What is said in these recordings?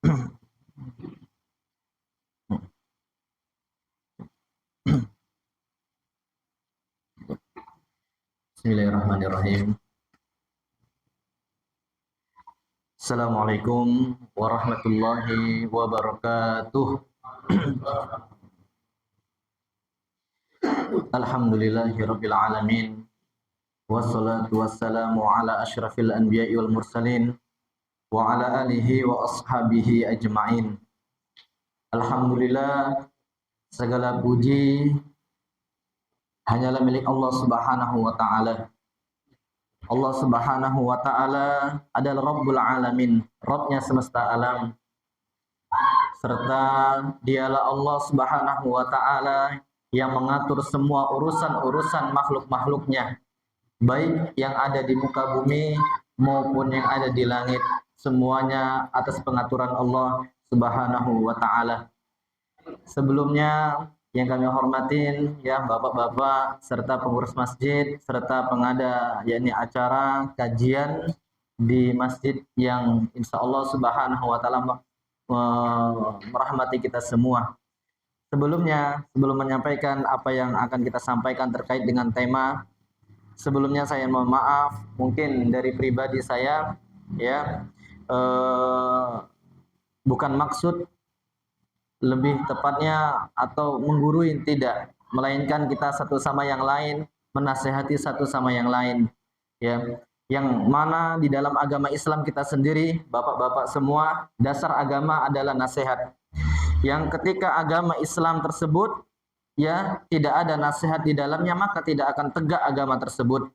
Bismillahirrahmanirrahim. Assalamualaikum warahmatullahi wabarakatuh. Alhamdulillahirabbil alamin. Wassalatu wassalamu ala asyrafil anbiya'i wal mursalin wa ala alihi wa ashabihi ajma'in. Alhamdulillah, segala puji hanyalah milik Allah Subhanahu wa taala. Allah Subhanahu wa taala adalah Rabbul Alamin, Rabbnya semesta alam. Serta dialah Allah Subhanahu wa taala yang mengatur semua urusan-urusan makhluk-makhluknya, baik yang ada di muka bumi maupun yang ada di langit, semuanya atas pengaturan Allah Subhanahu wa taala. Sebelumnya yang kami hormatin ya bapak-bapak serta pengurus masjid serta pengada yakni acara kajian di masjid yang insya Allah Subhanahu wa taala merahmati kita semua. Sebelumnya, sebelum menyampaikan apa yang akan kita sampaikan terkait dengan tema, sebelumnya saya mohon maaf mungkin dari pribadi saya ya bukan maksud, lebih tepatnya atau menggurui, tidak, melainkan kita satu sama yang lain menasehati satu sama yang lain ya, yang mana di dalam agama Islam kita sendiri bapak-bapak semua, dasar agama adalah nasihat, yang ketika agama Islam tersebut ya tidak ada nasihat di dalamnya maka tidak akan tegak agama tersebut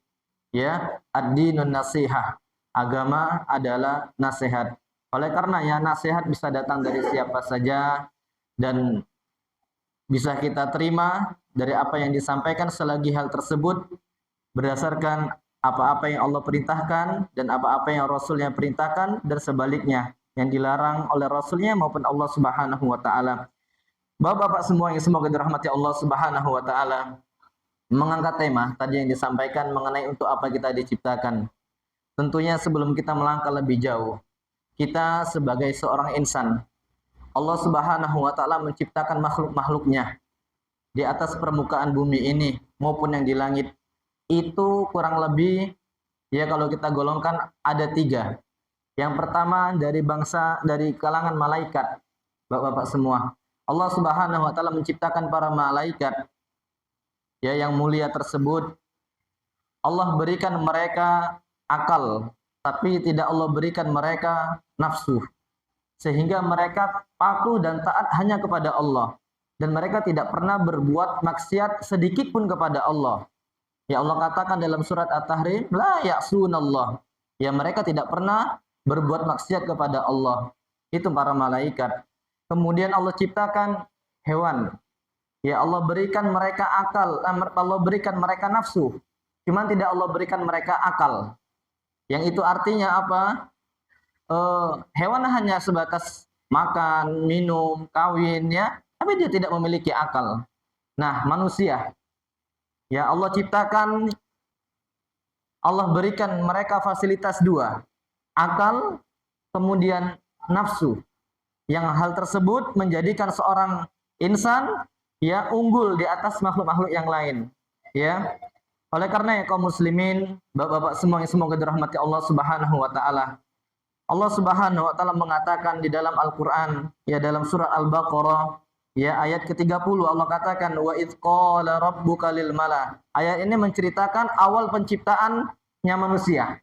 ya. Ad-dinun nasihah, agama adalah nasihat. Oleh karenanya nasihat bisa datang dari siapa saja dan bisa kita terima dari apa yang disampaikan selagi hal tersebut berdasarkan apa-apa yang Allah perintahkan dan apa-apa yang Rasulnya perintahkan, dan sebaliknya yang dilarang oleh Rasulnya maupun Allah Subhanahu wa taala. Bapak-bapak semua yang semoga dirahmati Allah Subhanahu wa taala, mengangkat tema tadi yang disampaikan mengenai untuk apa kita diciptakan. Tentunya sebelum kita melangkah lebih jauh, kita sebagai seorang insan, Allah Subhanahu wa taala menciptakan makhluk-makhluknya di atas permukaan bumi ini maupun yang di langit. Itu kurang lebih ya kalau kita golongkan ada 3. Yang pertama dari kalangan malaikat. Bapak-bapak semua, Allah Subhanahu wa taala menciptakan para malaikat ya yang mulia tersebut. Allah berikan mereka akal, tapi tidak Allah berikan mereka nafsu, sehingga mereka patuh dan taat hanya kepada Allah, dan mereka tidak pernah berbuat maksiat sedikit pun kepada Allah. Ya Allah katakan dalam surat At-Tahrim, la ya'sunallah, ya mereka tidak pernah berbuat maksiat kepada Allah. Itu para malaikat. Kemudian Allah ciptakan hewan, ya Allah berikan mereka akal, Allah berikan mereka nafsu, cuman tidak Allah berikan mereka akal. Yang itu artinya apa? Hewan hanya sebatas makan, minum, kawin ya, tapi dia tidak memiliki akal. Nah, manusia ya Allah ciptakan, Allah berikan mereka fasilitas 2, akal kemudian nafsu, yang hal tersebut menjadikan seorang insan ya unggul di atas makhluk-makhluk yang lain ya. Oleh karena ya kaum muslimin, bapak-bapak semua yang semoga dirahmati Allah Subhanahu wa taala, Allah Subhanahu wa taala mengatakan di dalam Al-Qur'an ya dalam surah Al-Baqarah ya ayat ke-30, Allah katakan wa idz qala rabbuka lil mala. Ayat ini menceritakan awal penciptaannya manusia.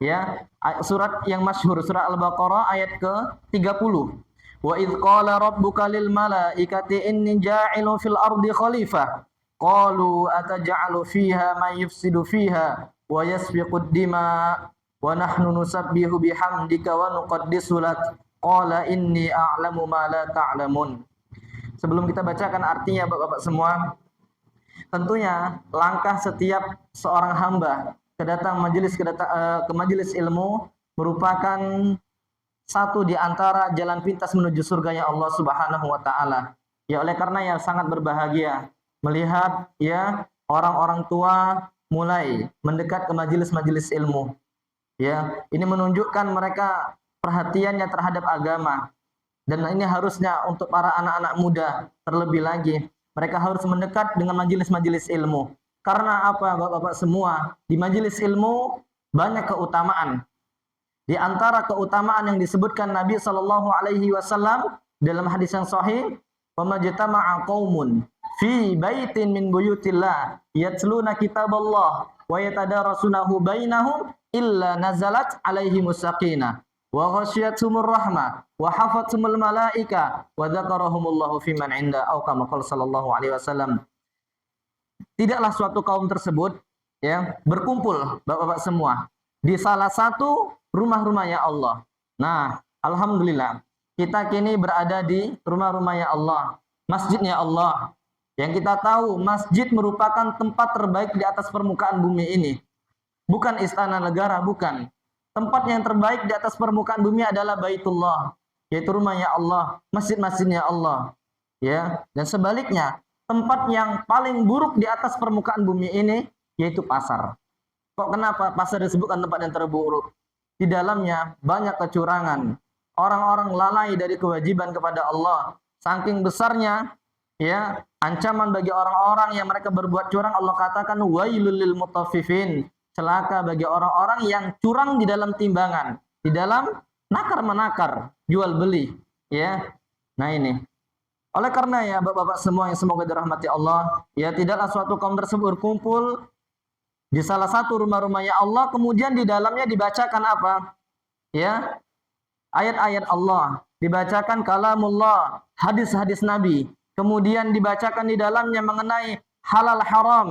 Ya, surat yang masyhur surah Al-Baqarah ayat ke-30. Wa idz qala rabbuka lil malaikati inni ja'ilun fil ardi khalifah. Qalu ataj'alu fiha man yufsidu fiha wa yasfiqud dima wa nahnu nusabbihu bihamdika wa nuqaddisu lak. Qala inni a'lamu ma la ta'lamun. Sebelum kita bacakan artinya Bapak-bapak semua, tentunya langkah setiap seorang hamba ke majelis ilmu merupakan satu di antara jalan pintas menuju surganya Allah Subhanahu wa taala. Ya oleh karena ya sangat berbahagia melihat ya orang-orang tua mulai mendekat ke majelis-majelis ilmu. Ya, ini menunjukkan mereka perhatiannya terhadap agama. Dan ini harusnya untuk para anak-anak muda terlebih lagi. Mereka harus mendekat dengan majelis-majelis ilmu. Karena apa, Bapak-bapak semua? Di majelis ilmu banyak keutamaan. Di antara keutamaan yang disebutkan Nabi Shallallahu Alaihi Wasallam dalam hadis yang sahih, "Wamajtama'a qaumun fi baitin min buyutillah yatluna kitaballah wa yatadarasunahu bainahum illa nazalat alaihimus sakinah wa ghasyiyatuhumur rahmah wa hafathumul malaika wa dzakarahumullahu fiman inda au kama qala sallallahu alaihi wasallam." Tidaklah suatu kaum tersebut ya berkumpul Bapak-bapak semua di salah satu rumah-rumahnya Allah. Nah, alhamdulillah kita kini berada di rumah-rumahnya Allah, masjidnya Allah. Yang kita tahu masjid merupakan tempat terbaik di atas permukaan bumi ini. Bukan istana negara, bukan. Tempat yang terbaik di atas permukaan bumi adalah Baitullah, yaitu rumahnya Allah, masjid-masjidnya Allah. Ya, dan sebaliknya, tempat yang paling buruk di atas permukaan bumi ini yaitu pasar. Kok kenapa pasar disebutkan tempat yang terburuk? Di dalamnya banyak kecurangan. Orang-orang lalai dari kewajiban kepada Allah. Saking besarnya ya ancaman bagi orang-orang yang mereka berbuat curang, Allah katakan wailul lil mutaffifin. Celaka bagi orang-orang yang curang di dalam timbangan, di dalam nakar-menakar, jual beli, ya. Nah ini. Oleh karena ya Bapak-bapak semua yang semoga dirahmati Allah, ya tidaklah suatu kaum tersebut berkumpul di salah satu rumah-rumahnya Allah, kemudian di dalamnya dibacakan apa? Ya, ayat-ayat Allah, dibacakan kalamullah, hadis-hadis Nabi, kemudian dibacakan di dalamnya mengenai halal haram.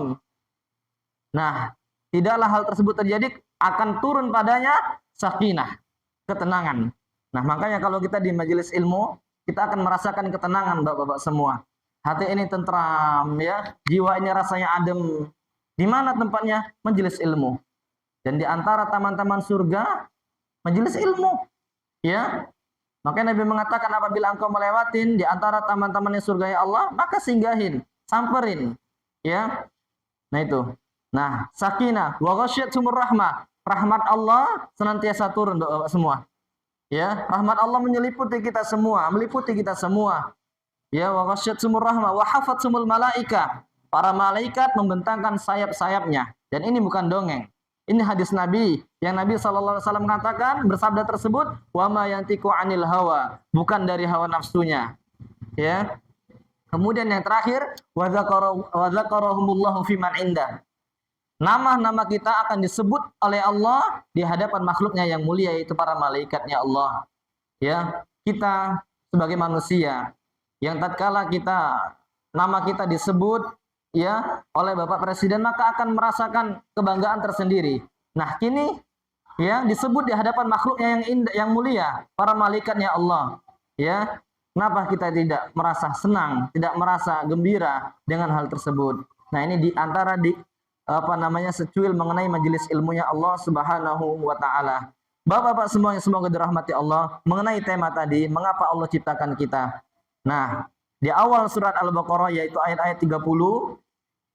Nah, tidaklah hal tersebut terjadi, akan turun padanya sakinah, ketenangan. Nah, makanya kalau kita di majelis ilmu, kita akan merasakan ketenangan Bapak-bapak semua. Hati ini tentram ya, jiwa ini rasanya adem. Di mana tempatnya? Majelis ilmu. Dan di antara taman-taman surga, majelis ilmu. Ya. Makanya Nabi mengatakan apabila engkau melewatin di antara taman-taman surga ya Allah, maka singgahin, samperin. Ya. Nah itu. Nah, sakinah wa ghasyiyatuhumur rahmah. Rahmat Allah senantiasa turun Bapak semua. Ya, rahmat Allah menyeliputi kita semua, meliputi kita semua. Ya, wa ghasyiyatuhumur rahmah wa hafathumul malaika. Para malaikat membentangkan sayap-sayapnya. Dan ini bukan dongeng. Ini hadis Nabi yang Nabi SAW mengatakan bersabda tersebut, wa ma yantiqu anil hawa, bukan dari hawa nafsunya. Ya. Kemudian yang terakhir, wa dzakarahumullahu fiman indah. Nama-nama kita akan disebut oleh Allah di hadapan makhluknya yang mulia, yaitu para malaikatnya Allah. Ya, kita sebagai manusia yang tatkala nama kita disebut ya oleh Bapak Presiden, maka akan merasakan kebanggaan tersendiri. Nah, kini ya disebut di hadapan makhluknya yang indah, yang mulia, para malaikatnya Allah. Ya, kenapa kita tidak merasa senang, tidak merasa gembira dengan hal tersebut? Nah, ini di antara secuil mengenai majelis ilmunya Allah Subhanahu wa taala. Bapak-bapak semua yang semoga dirahmati Allah, mengenai tema tadi, mengapa Allah ciptakan kita. Nah, di awal surat Al-Baqarah yaitu ayat-ayat 30,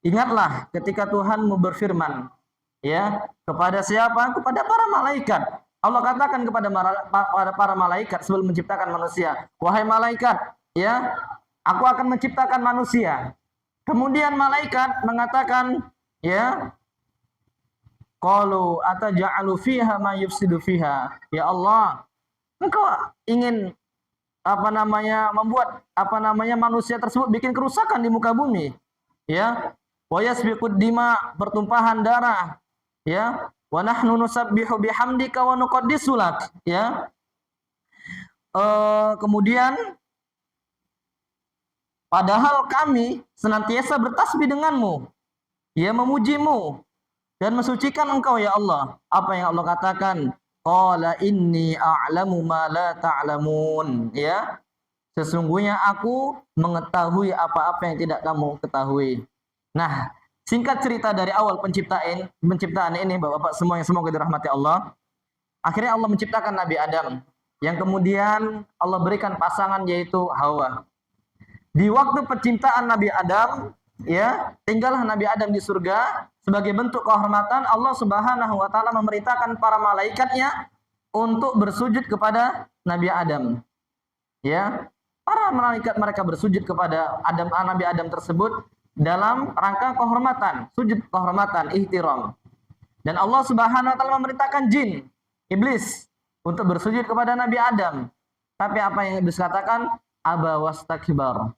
ingatlah ketika Tuhan berfirman, ya, kepada siapa? Kepada para malaikat. Allah katakan kepada para malaikat sebelum menciptakan manusia, wahai malaikat, ya, aku akan menciptakan manusia. Kemudian malaikat mengatakan, ya, qalu ataj'alu fiha ma yufsidu fiha. Ya Allah, engkau ingin membuat manusia tersebut bikin kerusakan di muka bumi. Ya. Wa yasbiqud dima, bertumpahan darah. Ya. Wa nahnu nusabbihu bihamdika wa nuqaddisu lak. Ya. Kemudian padahal kami senantiasa bertasbih denganmu, ya, memujimu dan mensucikan engkau ya Allah. Apa yang Allah katakan? Qala inni a'lamu ma la ta'lamun. Ya. Sesungguhnya aku mengetahui apa-apa yang tidak kamu ketahui. Nah, singkat cerita dari awal penciptaan ini Bapak-bapak semua yang semoga dirahmati Allah. Akhirnya Allah menciptakan Nabi Adam, yang kemudian Allah berikan pasangan yaitu Hawa. Di waktu penciptaan Nabi Adam, ya, tinggallah Nabi Adam di surga. Sebagai bentuk kehormatan, Allah Subhanahu wa taala memerintahkan para malaikatnya untuk bersujud kepada Nabi Adam. Ya, para malaikat mereka bersujud kepada Nabi Adam tersebut dalam rangka kehormatan, sujud kehormatan, ihtiram. Dan Allah Subhanahu wa taala memerintahkan jin, iblis untuk bersujud kepada Nabi Adam. Tapi apa yang iblis katakan? Aba wastakbar.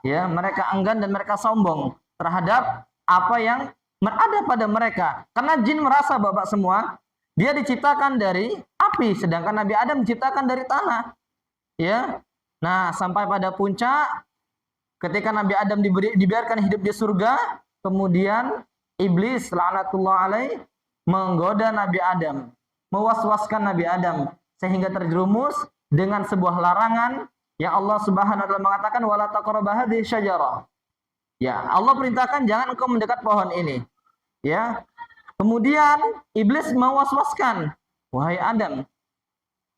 Ya, mereka enggan dan mereka sombong terhadap apa yang ada pada mereka. Karena jin merasa Bapak semua, dia diciptakan dari api sedangkan Nabi Adam diciptakan dari tanah. Ya. Nah, sampai pada puncak ketika Nabi Adam dibiarkan hidup di surga, kemudian iblis laknatullah alaih menggoda Nabi Adam, mewaswaskan Nabi Adam sehingga terjerumus dengan sebuah larangan yang Allah Subhanahu wa taala mengatakan wala taqrabu hadhihi syajarah. Ya, Allah perintahkan jangan engkau mendekat pohon ini. Ya. Kemudian iblis mewaswaskan, wahai Adam,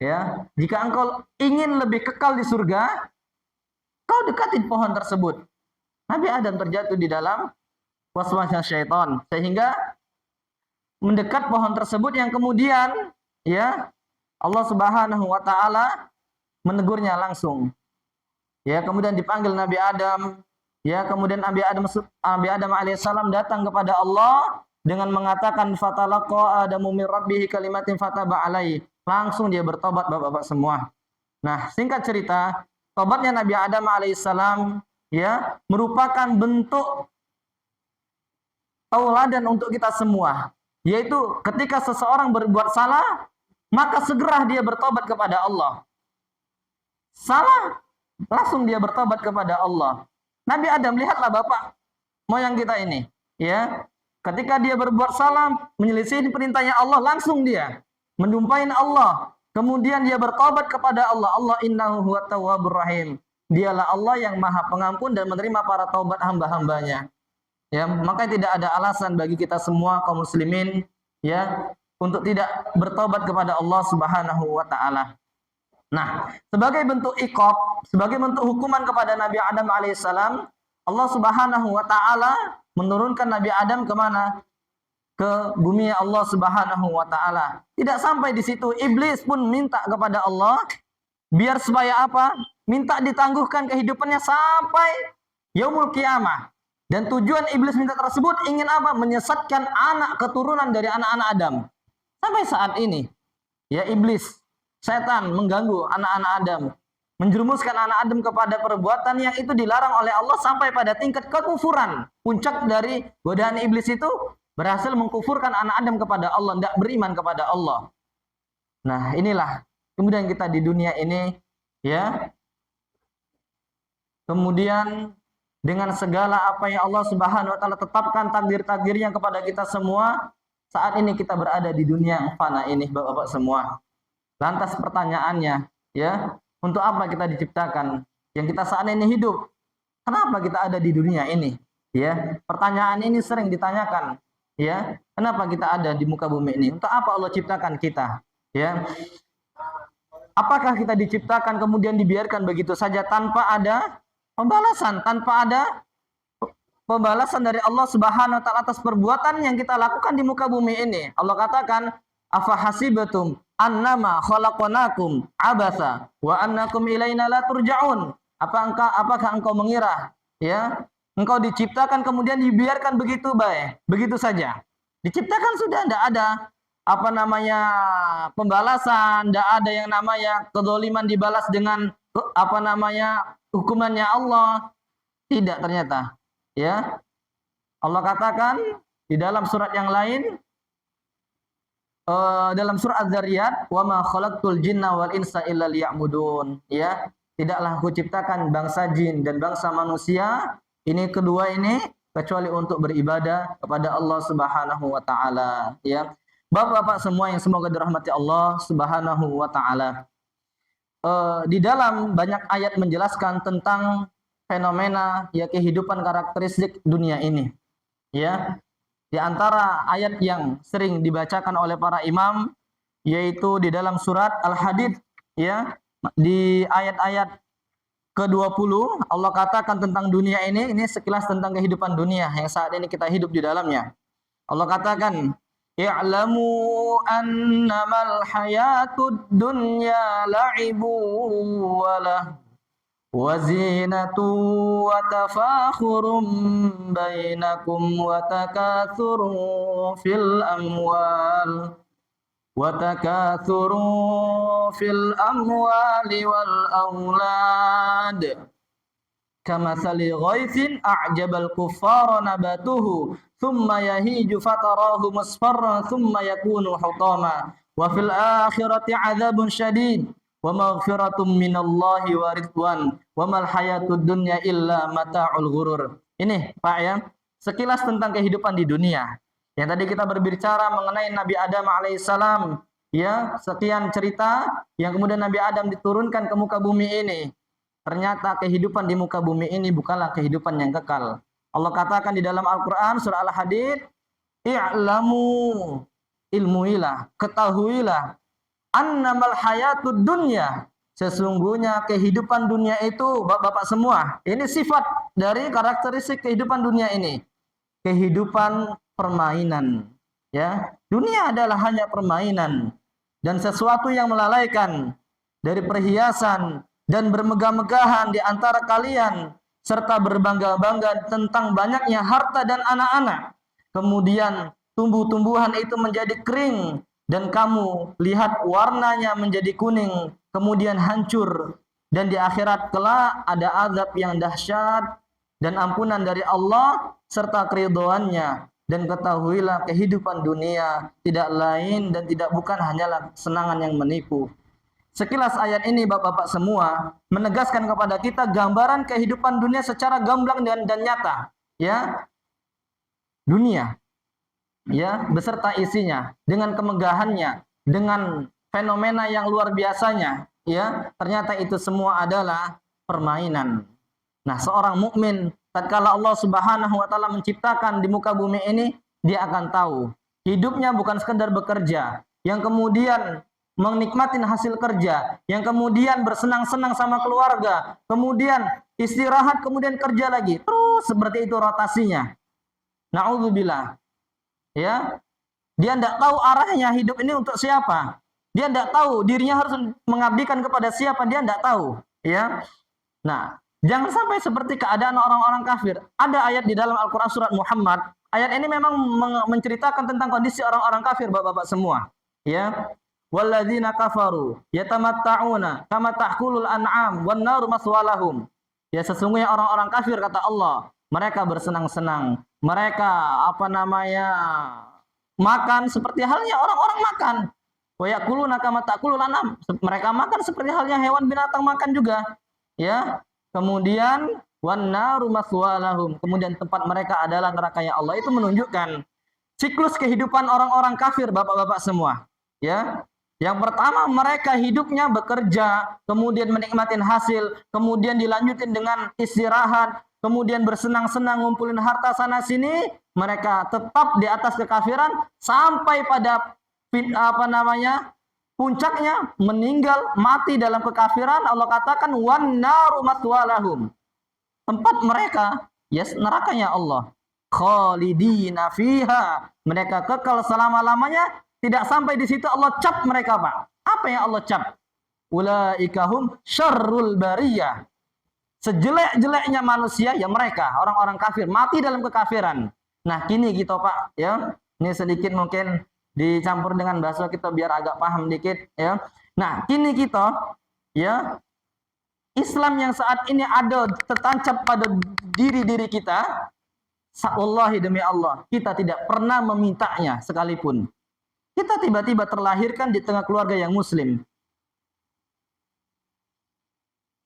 ya, jika engkau ingin lebih kekal di surga, kau dekatin pohon tersebut. Nabi Adam terjatuh di dalam waswasnya syaitan sehingga mendekat pohon tersebut yang kemudian ya Allah Subhanahu wa taala menegurnya langsung. Ya, kemudian dipanggil Nabi Adam. Ya, kemudian Nabi Adam alaihissalam datang kepada Allah dengan mengatakan fatalaqa Adamu min rabbih kalimatin fataba alaihi. Langsung dia bertobat Bapak-bapak semua. Nah, singkat cerita, tobatnya Nabi Adam alaihissalam ya merupakan bentuk tauladan untuk kita semua, yaitu ketika seseorang berbuat salah, maka segera dia bertobat kepada Allah. Salah, langsung dia bertobat kepada Allah. Nabi Adam, lihatlah Bapak moyang kita ini, ya. Ketika dia berbuat salah, menyelisihi perintahnya Allah, langsung dia mendumpain Allah. Kemudian dia bertobat kepada Allah. Allah innahu huwat tawwabur rahim. Dialah Allah yang Maha Pengampun dan menerima para taubat hamba-hambanya. Ya, maka tidak ada alasan bagi kita semua kaum muslimin ya untuk tidak bertobat kepada Allah Subhanahu wa taala. Nah, sebagai bentuk iqab, sebagai bentuk hukuman kepada Nabi Adam alaihissalam, Allah Subhanahu wa taala menurunkan Nabi Adam ke mana? Ke bumi Allah Subhanahu wa taala. Tidak sampai di situ, iblis pun minta kepada Allah biar supaya apa? Minta ditangguhkan kehidupannya sampai yaumul qiyamah. Dan tujuan iblis minta tersebut ingin apa? Menyesatkan anak keturunan dari anak-anak Adam. Sampai saat ini, ya iblis, setan mengganggu anak-anak Adam, menjerumuskan anak Adam kepada perbuatan yang itu dilarang oleh Allah sampai pada tingkat kekufuran. Puncak dari godaan iblis itu berhasil mengkufurkan anak Adam kepada Allah, tidak beriman kepada Allah. Nah, inilah kemudian kita di dunia ini, ya. Kemudian dengan segala apa yang Allah Subhanahu wa taala tetapkan takdir-takdirnya kepada kita semua, saat ini kita berada di dunia yang fana ini, Bapak-bapak semua. Lantas pertanyaannya, ya, untuk apa kita diciptakan? Yang kita saat ini hidup. Kenapa kita ada di dunia ini? Ya, pertanyaan ini sering ditanyakan. Ya, kenapa kita ada di muka bumi ini? Untuk apa Allah ciptakan kita? Ya, apakah kita diciptakan kemudian dibiarkan begitu saja tanpa ada pembalasan, tanpa ada pembalasan dari Allah Subhanahu wa taala atas perbuatan yang kita lakukan di muka bumi ini? Allah katakan, "Afa hasibatum annama khalaqnakum abasa wa annakum ilaina la turja'un." Apakah engkau mengira, ya, engkau diciptakan kemudian dibiarkan begitu baik, begitu saja? Diciptakan sudah, tidak ada apa namanya pembalasan, tidak ada yang namanya kezaliman dibalas dengan apa namanya hukumannya Allah. Tidak ternyata. Ya. Allah katakan di dalam surat yang lain, dalam surat Az-Zariyat, "Wa ma khalaqtul jinna wal insa illa liya'budun." Ya, tidaklah aku ciptakan bangsa jin dan bangsa manusia, ini kedua ini kecuali untuk beribadah kepada Allah Subhanahu wa taala, ya. Bapak-bapak semua yang semoga dirahmati Allah Subhanahu wa taala. Di dalam banyak ayat menjelaskan tentang fenomena ya kehidupan karakteristik dunia ini. Ya. Di antara ayat yang sering dibacakan oleh para imam yaitu di dalam surat Al-Hadid, ya, di ayat-ayat ke-20 Allah katakan tentang dunia ini sekilas tentang kehidupan dunia yang saat ini kita hidup di dalamnya. Allah katakan, i'lamu annamal hayatud dunya la'ibu walah wa zinatu wa tafakhurum bainakum wa takatsuru fil amwal wal aulad kamathali ghaithin a'jabal kuffara nabatuhu thumma yahiju fatarahu musfarran thumma yakunu hutama wa fil akhirati 'adzabun syadid wa maghfiratum minallahi wa ridwan wa mal hayatud dunya illa mata'ul ghurur. Ini Pak ya, sekilas tentang kehidupan di dunia. Yang tadi kita berbicara mengenai Nabi Adam alaihissalam, ya, sekian cerita yang kemudian Nabi Adam diturunkan ke muka bumi ini. Ternyata kehidupan di muka bumi ini bukanlah kehidupan yang kekal. Allah katakan di dalam Al-Quran surah Al-Hadid, i'lamu, ilmuilah, ketahuilah, annamal hayatud dunya, sesungguhnya kehidupan dunia itu, bapak-bapak semua, ini sifat dari karakteristik kehidupan dunia ini. Kehidupan permainan, ya. Dunia adalah hanya permainan dan sesuatu yang melalaikan dari perhiasan dan bermegah-megahan di antara kalian serta berbangga-bangga tentang banyaknya harta dan anak-anak. Kemudian tumbuh-tumbuhan itu menjadi kering dan kamu lihat warnanya menjadi kuning, kemudian hancur, dan di akhirat kelak ada azab yang dahsyat dan ampunan dari Allah serta keridhoannya. Dan ketahuilah kehidupan dunia tidak lain dan tidak bukan hanyalah senangan yang menipu. Sekilas ayat ini bapak-bapak semua menegaskan kepada kita gambaran kehidupan dunia secara gamblang dan nyata, ya. Dunia, ya, beserta isinya, dengan kemegahannya, dengan fenomena yang luar biasanya, ya. Ternyata itu semua adalah permainan. Nah, seorang mukmin tatkala Allah Subhanahu wa taala menciptakan di muka bumi ini, dia akan tahu hidupnya bukan sekedar bekerja, yang kemudian menikmati hasil kerja, yang kemudian bersenang-senang sama keluarga, kemudian istirahat, kemudian kerja lagi. Terus seperti itu rotasinya. Na'udzubillah. Ya. Dia tidak tahu arahnya hidup ini untuk siapa. Dia tidak tahu dirinya harus mengabdikan kepada siapa, dia tidak tahu, ya. Nah, jangan sampai seperti keadaan orang-orang kafir. Ada ayat di dalam Al-Quran surat Muhammad. Ayat ini memang menceritakan tentang kondisi orang-orang kafir, bapak-bapak semua. Ya, walladzina kafaru yatamatta'una kama ta'kulul an'am wan naru maswalahum. Ya, sesungguhnya orang-orang kafir kata Allah, mereka bersenang-senang. Mereka makan seperti halnya orang-orang makan. Wa ya'kuluna kama ta'kulul an'am. Mereka makan seperti halnya hewan binatang makan juga. Ya. Kemudian wan naru maswalahum, kemudian tempat mereka adalah neraka ya Allah. Itu menunjukkan siklus kehidupan orang-orang kafir, bapak-bapak semua, ya. Yang pertama, mereka hidupnya bekerja, kemudian menikmati hasil, kemudian dilanjutin dengan istirahat, kemudian bersenang-senang ngumpulin harta sana sini. Mereka tetap di atas kekafiran sampai pada puncaknya meninggal mati dalam kekafiran. Allah katakan wan naru maswalahum, tempat mereka, yes, nerakanya Allah. Khalidina fiha, mereka kekal selama-lamanya. Tidak sampai di situ Allah cap mereka, Pak. Apa yang Allah cap? Ulaikahum syarrul bariyah, sejelek-jeleknya manusia ya mereka, orang-orang kafir, mati dalam kekafiran. Nah, kini gitu, Pak, ya. Ini sedikit mungkin dicampur dengan bahasa kita biar agak paham dikit, ya. Nah, kini kita, ya, Islam yang saat ini ada tertancap pada diri-diri kita, wallahi demi Allah, kita tidak pernah memintanya sekalipun. Kita tiba-tiba terlahirkan di tengah keluarga yang muslim.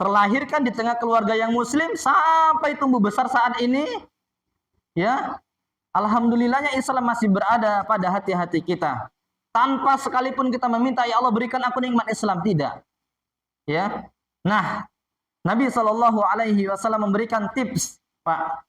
Terlahirkan di tengah keluarga yang muslim sampai tumbuh besar saat ini, ya. Alhamdulillahnya Islam masih berada pada hati-hati kita. Tanpa sekalipun kita meminta, ya Allah berikan aku nikmat Islam, tidak. Ya. Nah, Nabi SAW memberikan tips, Pak.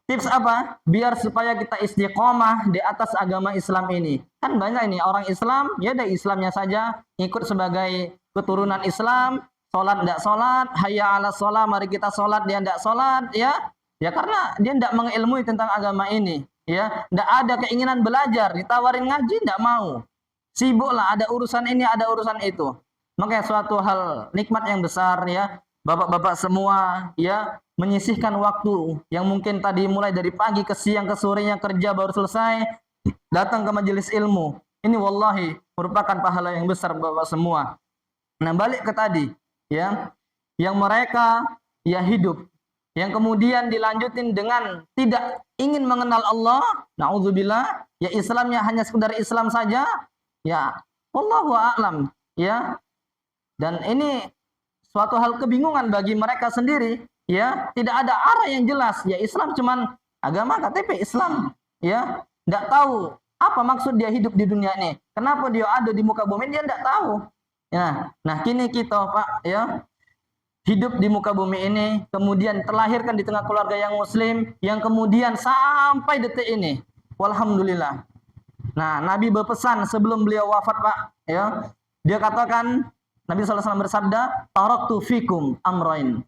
Tips apa? Biar supaya kita istiqomah di atas agama Islam ini. Kan banyak ini orang Islam, ya ada Islamnya saja, ikut sebagai keturunan Islam, sholat tidak sholat, hayya ala sholat, mari kita sholat, dia tidak sholat, ya. Ya karena dia tidak mengilmui tentang agama ini. ya, tidak ada keinginan belajar, ditawarin ngaji tidak mau. Sibuklah, ada urusan ini, ada urusan itu. Makanya suatu hal nikmat yang besar ya, bapak-bapak semua ya, menyisihkan waktu yang mungkin tadi mulai dari pagi ke siang ke sorenya kerja baru selesai, datang ke majelis ilmu. Ini wallahi merupakan pahala yang besar bapak semua. Nah, balik ke tadi ya, yang mereka ya hidup, yang kemudian dilanjutin dengan tidak ingin mengenal Allah, naudzubillah, ya Islamnya hanya sekedar Islam saja, ya wallahu a'lam ya. Dan ini suatu hal kebingungan bagi mereka sendiri, ya, tidak ada arah yang jelas, ya Islam cuman agama KTP Islam, ya, tidak tahu apa maksud dia hidup di dunia ini, kenapa dia ada di muka bumi, dia tidak tahu. Ya, nah kini kita Pak, ya, hidup di muka bumi ini, kemudian terlahirkan di tengah keluarga yang muslim, yang kemudian sampai detik ini, walhamdulillah. Nah, Nabi berpesan sebelum beliau wafat Pak, ya, dia katakan, Nabi SAW bersabda, taraktu fikum amrain.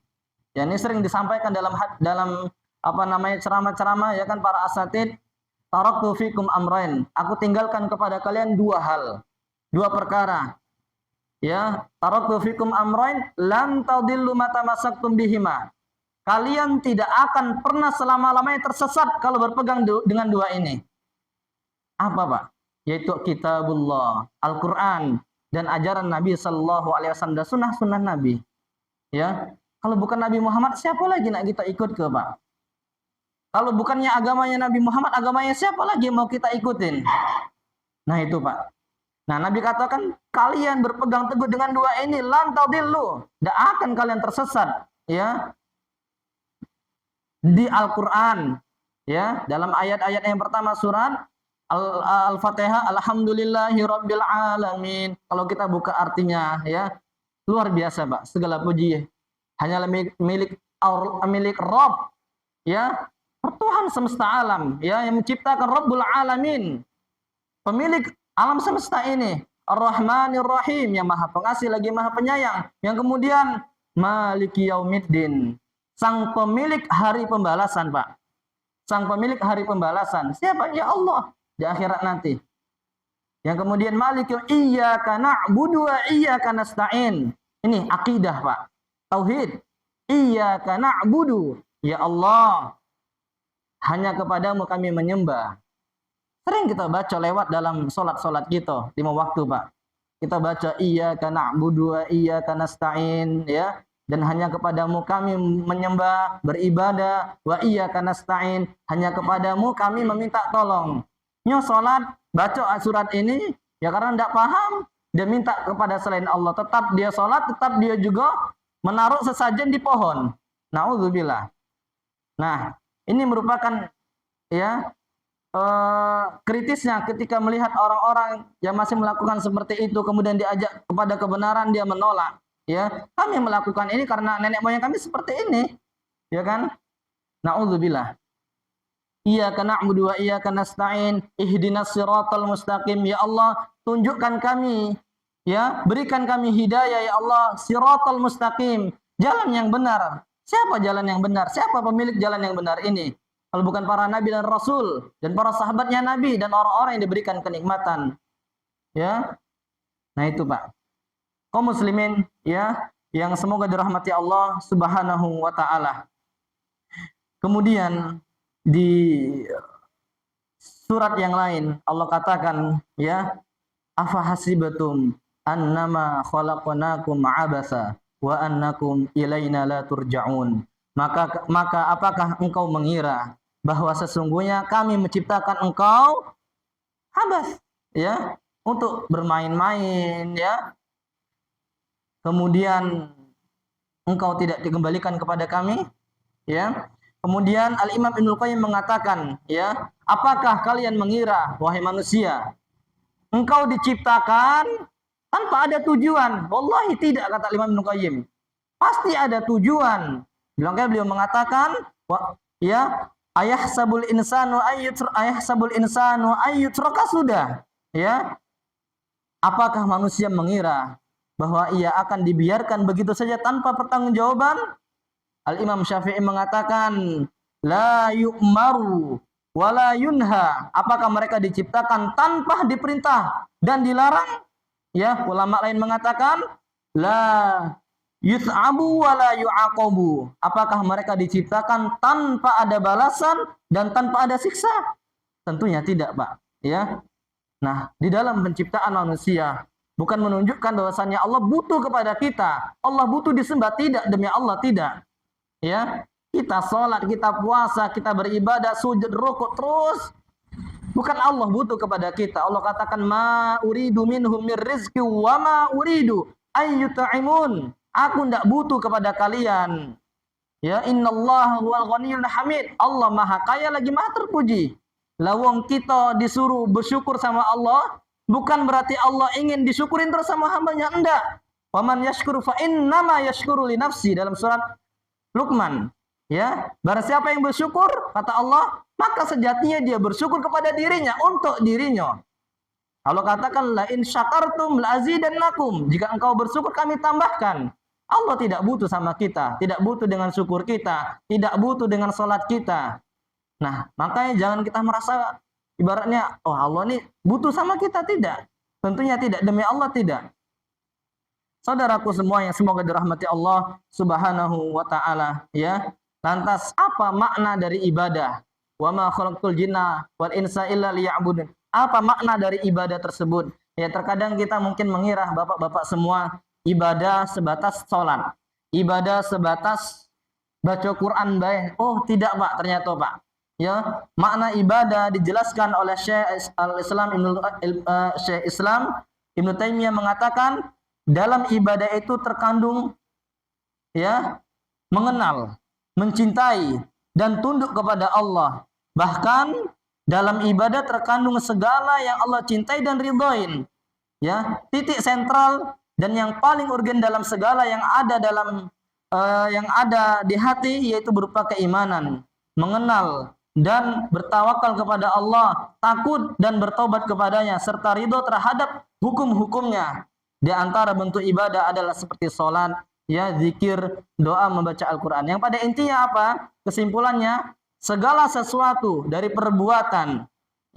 Ya, ini sering disampaikan dalam apa namanya ceramah-ceramah ya kan para asatid, taraktu fikum amrain. Aku tinggalkan kepada kalian dua hal, dua perkara. Ya, taraktu fikum amrain lan tadillu mata masaktum bihima. Kalian tidak akan pernah selama-lamanya tersesat kalau berpegang dengan dua ini. Apa, Pak? Yaitu kitabullah, Al-Qur'an, dan ajaran Nabi sallallahu alaihi wasallam, sunnah-sunnah Nabi. Ya. Kalau bukan Nabi Muhammad, siapa lagi nak kita ikut ke, Pak? Kalau bukannya agamanya Nabi Muhammad, agamanya siapa lagi yang mau kita ikutin? Nah, itu, Pak. Nah, Nabi katakan, kalian berpegang teguh dengan dua ini, lan tadillu, tidak akan kalian tersesat, ya. Di Al-Qur'an, ya, dalam ayat-ayat yang pertama surat Al-Fatihah, alhamdulillahirabbil alamin. Kalau kita buka artinya, ya, luar biasa, Pak. Segala puji hanyalah milik Rabb, ya, Tuhan semesta alam, ya, yang menciptakan Rabbul alamin. Pemilik alam semesta ini, Ar-Rahmanir Rahim, yang Maha Pengasih lagi Maha Penyayang, yang kemudian Maliki Yaumiddin, sang pemilik hari pembalasan, Pak. Sang pemilik hari pembalasan. Siapa? Ya Allah di akhirat nanti. Yang kemudian Maliki iyyaka na'budu wa iyyaka nasta'in. Ini akidah, Pak. Tauhid. Iyyaka na'budu. Ya Allah, hanya kepadamu kami menyembah. Sering kita baca lewat dalam solat-solat kita 5 waktu, Pak. Kita baca iyyaka na'budu wa iyyaka nasta'in, ya. Dan hanya kepadamu kami menyembah, beribadah, wa iyyaka nasta'in, hanya kepadamu kami meminta tolong. Nyo solat, baca surat ini, ya karena tidak paham, dia minta kepada selain Allah. Tetap dia solat, tetap dia juga menaruh sesajen di pohon. Na'udzubillah. Nah, ini merupakan, ya, kritisnya ketika melihat orang-orang yang masih melakukan seperti itu, kemudian diajak kepada kebenaran dia menolak. Ya, kami melakukan ini karena nenek moyang kami seperti ini, ya kan? Na'udzubillah. Iyyaka na'budu wa iyyaka nasta'in, ihdinas siratal mustaqim. Ya Allah, tunjukkan kami, ya, berikan kami hidayah ya Allah, siratal mustaqim, jalan yang benar. Siapa jalan yang benar? Siapa pemilik jalan yang benar ini? Kalau bukan para nabi dan rasul dan para sahabatnya Nabi dan orang-orang yang diberikan kenikmatan. Ya. Nah, itu, Pak. Kaum muslimin, ya, yang semoga dirahmati Allah Subhanahu wa taala. Kemudian di surat yang lain Allah katakan, ya, afahasibatum annama khalaqnakum abasa wa annakum ilaina la turja'un. Maka apakah engkau mengira bahwa sesungguhnya kami menciptakan engkau habas, ya, untuk bermain-main, ya, kemudian engkau tidak dikembalikan kepada kami, ya. Kemudian Al-Imam Ibnu Qayyim mengatakan, ya, apakah kalian mengira, wahai manusia, engkau diciptakan tanpa ada tujuan? Wallahi tidak, kata Imam Ibnu Qayyim. Pasti ada tujuan. Beliau mengatakan, ya, ayahsabul insanu ayyutraka sudah, ya. Apakah manusia mengira bahwa ia akan dibiarkan begitu saja tanpa pertanggungjawaban? Al-Imam Syafi'i mengatakan, la yu'maru wala yunha. Apakah mereka diciptakan tanpa diperintah dan dilarang? Ya, ulama lain mengatakan la yut'abu wala yu'aqabu. Apakah mereka diciptakan tanpa ada balasan dan tanpa ada siksa? Tentunya tidak, Pak. Ya. Nah, di dalam penciptaan manusia bukan menunjukkan bahwasannya Allah butuh kepada kita. Allah butuh disembah, tidak, demi Allah tidak. Ya. Kita sholat, kita puasa, kita beribadah, sujud, rukuk terus. Bukan Allah butuh kepada kita. Allah katakan ma uridu minhum mir rizqi wa ma uridu ayyut'imun. Aku tidak butuh kepada kalian. Ya, innallaha huwal ghaniyyul hamid. Allah Maha Kaya lagi Maha terpuji. Lawang kita disuruh bersyukur sama Allah, bukan berarti Allah ingin disyukurin terus sama hambanya, enggak. Wa man yashkuru fa innama yashkuru li nafsi, dalam surat Luqman. Ya, barang siapa yang bersyukur, kata Allah, maka sejatinya dia bersyukur kepada dirinya, untuk dirinya. Allah katakan la in syakartum la azidannakum. Jika engkau bersyukur kami tambahkan. Allah tidak butuh sama kita, tidak butuh dengan syukur kita, tidak butuh dengan salat kita. Nah, makanya jangan kita merasa ibaratnya oh Allah ini butuh sama kita, tidak. Tentunya tidak, demi Allah tidak. Saudaraku semua yang semoga dirahmati Allah Subhanahu wa taala, ya. Lantas apa makna dari ibadah? Wa ma khalaqtul jinna wal insa illa liya'budun. Apa makna dari ibadah tersebut? Ya, terkadang kita mungkin mengira bapak-bapak semua ibadah sebatas sholat, ibadah sebatas baca Quran baik. Oh, tidak, Pak, ternyata, Pak. Ya, makna ibadah dijelaskan oleh Syekh Islam Ibnu Taimiyah mengatakan dalam ibadah itu terkandung ya mengenal, mencintai dan tunduk kepada Allah. Bahkan dalam ibadah terkandung segala yang Allah cintai dan ridhoin. Ya, titik sentral dan yang paling urgen dalam segala yang ada di hati yaitu berupa keimanan, mengenal dan bertawakal kepada Allah, takut dan bertobat kepadanya serta ridho terhadap hukum-hukumnya. Di antara bentuk ibadah adalah seperti sholat, ya, zikir, doa, membaca Al-Quran. Yang pada intinya apa? Kesimpulannya, segala sesuatu dari perbuatan,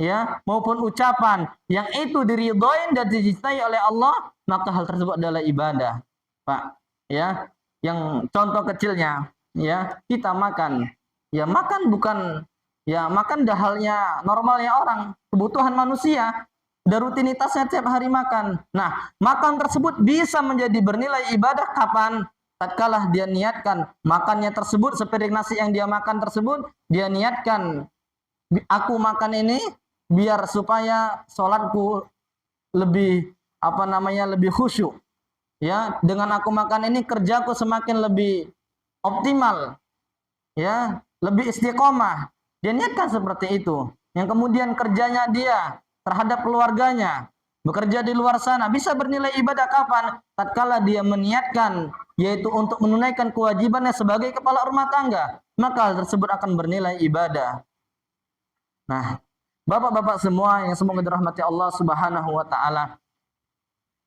ya, maupun ucapan yang itu diridhoin dan dicintai oleh Allah, maka hal tersebut adalah ibadah, Pak. Ya, yang contoh kecilnya, ya, kita makan, ya, makan bukan, ya, makan dah halnya normalnya orang, kebutuhan manusia. Dan rutinitasnya tiap hari makan. Nah, makan tersebut bisa menjadi bernilai ibadah kapan? Tatkala dia niatkan makannya tersebut, sepiring nasi yang dia makan tersebut, dia niatkan, aku makan ini biar supaya sholatku lebih lebih khusyuk. Ya, dengan aku makan ini kerjaku semakin lebih optimal. Ya, lebih istiqomah. Dia niatkan seperti itu. Yang kemudian kerjanya dia terhadap keluarganya, bekerja di luar sana, bisa bernilai ibadah kapan? Tatkala dia meniatkan, yaitu untuk menunaikan kewajibannya sebagai kepala rumah tangga, maka hal tersebut akan bernilai ibadah. Nah, bapak-bapak semua yang semoga dirahmati Allah Subhanahu wa taala,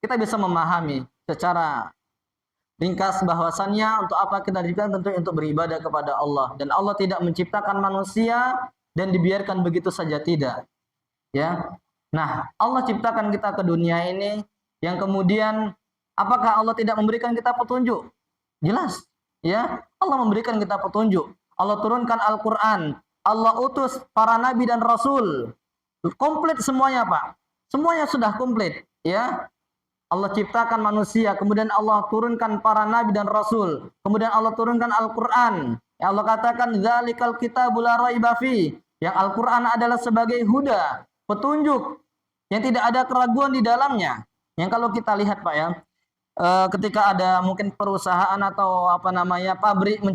kita bisa memahami secara ringkas bahwasannya untuk apa kita diciptakan, tentu untuk beribadah kepada Allah, dan Allah tidak menciptakan manusia dan dibiarkan begitu saja, tidak. Ya. Nah, Allah ciptakan kita ke dunia ini, yang kemudian apakah Allah tidak memberikan kita petunjuk? Jelas, ya. Allah memberikan kita petunjuk. Allah turunkan Al-Qur'an, Allah utus para nabi dan rasul. Komplit semuanya, Pak. Semuanya sudah komplit, ya. Allah ciptakan manusia, kemudian Allah turunkan para nabi dan rasul. Kemudian Allah turunkan Al-Qur'an. Ya, Allah katakan dzalikal kitabul la raiba fi. Yang Al-Qur'an adalah sebagai huda, petunjuk yang tidak ada keraguan di dalamnya. Yang kalau kita lihat, Pak, ya, ketika ada mungkin perusahaan atau pabrik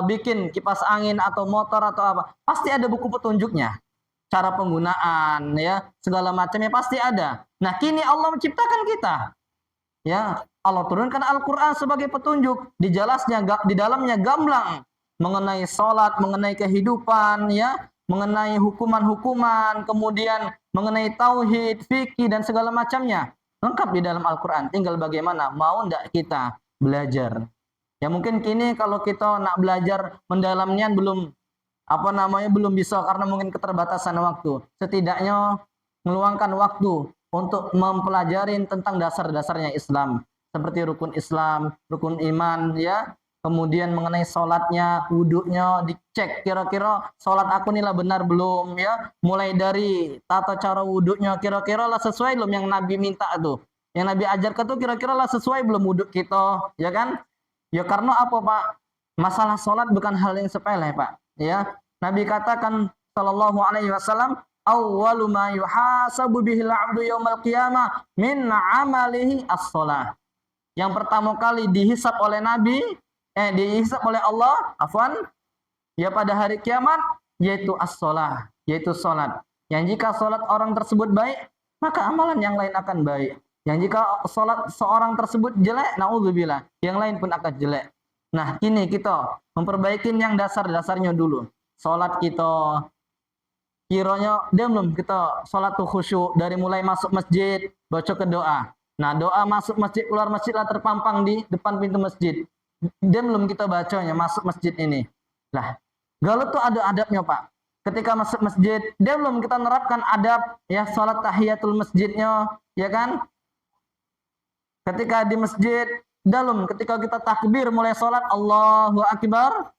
bikin kipas angin atau motor atau apa, pasti ada buku petunjuknya, cara penggunaan, ya, segala macamnya pasti ada. Nah, kini Allah menciptakan kita, ya, Allah turunkan Al-Quran sebagai petunjuk, di dalamnya gamblang mengenai sholat, mengenai kehidupan, ya, mengenai hukuman-hukuman, kemudian mengenai tauhid, fikih dan segala macamnya. Lengkap di dalam Al-Quran. Tinggal bagaimana mau ndak kita belajar. Ya, mungkin kini kalau kita nak belajar mendalamnya belum belum bisa karena mungkin keterbatasan waktu. Setidaknya meluangkan waktu untuk mempelajari tentang dasar-dasarnya Islam, seperti rukun Islam, rukun iman, ya. Kemudian mengenai sholatnya, wudhunya, dicek kira-kira sholat aku inilah benar belum, ya. Mulai dari tata cara wudhunya, kira-kira lah sesuai belum yang Nabi minta tuh, yang Nabi ajarkan tuh kira-kira lah sesuai belum wudhu kita, ya kan? Ya karena apa Pak? Masalah sholat bukan hal yang sepele Pak, ya. Nabi katakan sallallahu alaihi wasallam, awwalu ma yuhasabu bihil 'abdu yaumal qiyamah min 'amalihi as-shalah. Yang pertama kali dihisab oleh dihisab oleh Allah, ya pada hari kiamat, yaitu as-shalah, yaitu salat. Yang jika salat orang tersebut baik, maka amalan yang lain akan baik. Yang jika salat seorang tersebut jelek, naudzubillah, yang lain pun akan jelek. Nah, ini kita memperbaiki yang dasar-dasarnya dulu. Salat kita, kiranya belum kita salat tuh khusyuk dari mulai masuk masjid baca ke doa. Nah, doa masuk masjid keluar masjid lah terpampang di depan pintu masjid. Belum kita bacanya masuk masjid ini. Lah, galau tuh ada adabnya Pak. Ketika masuk masjid, belum kita nerapkan adab ya salat tahiyatul masjidnya, ya kan? Ketika di masjid, ketika kita takbir mulai salat Allahu Akbar,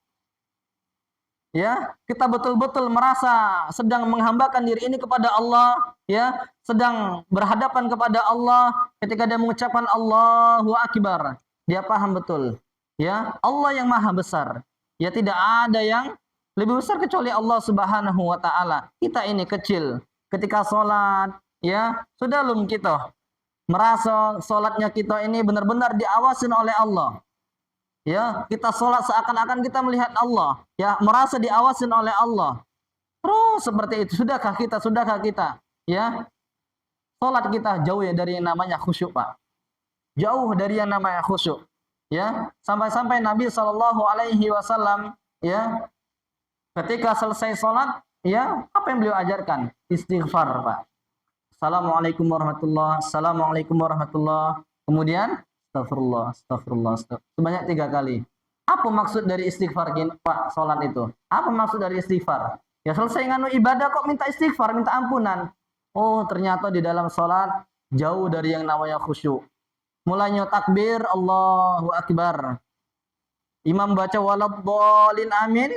ya, kita betul-betul merasa sedang menghambakan diri ini kepada Allah, ya, sedang berhadapan kepada Allah. Ketika dia mengucapkan Allahu Akbar, dia paham betul, ya, Allah yang maha besar, ya, tidak ada yang lebih besar kecuali Allah Subhanahu wa taala. Kita ini kecil. Ketika sholat, ya, sudah belum kita merasa sholatnya kita ini benar-benar diawasin oleh Allah. Ya, kita sholat seakan-akan kita melihat Allah, ya, merasa diawasin oleh Allah. Terus seperti itu, sudahkah kita, ya, sholat kita jauh ya dari yang namanya khusyuk Pak, jauh dari yang namanya khusyuk, ya, sampai-sampai Nabi Shallallahu Alaihi Wasallam, ya, ketika selesai sholat, ya, apa yang beliau ajarkan? Istighfar Pak. Assalamualaikum warahmatullah, assalamualaikum warahmatullah, kemudian astagfirullah, astagfirullah, astagfirullah. Sebanyak 3 kali. Apa maksud dari istighfar Pak sholat itu? Apa maksud dari istighfar? Ya selesai nganu ibadah kok minta istighfar, minta ampunan. Oh ternyata di dalam sholat jauh dari yang namanya khusyuk. Mulanya takbir, Allahu Akbar. Imam baca waladhdallin amin.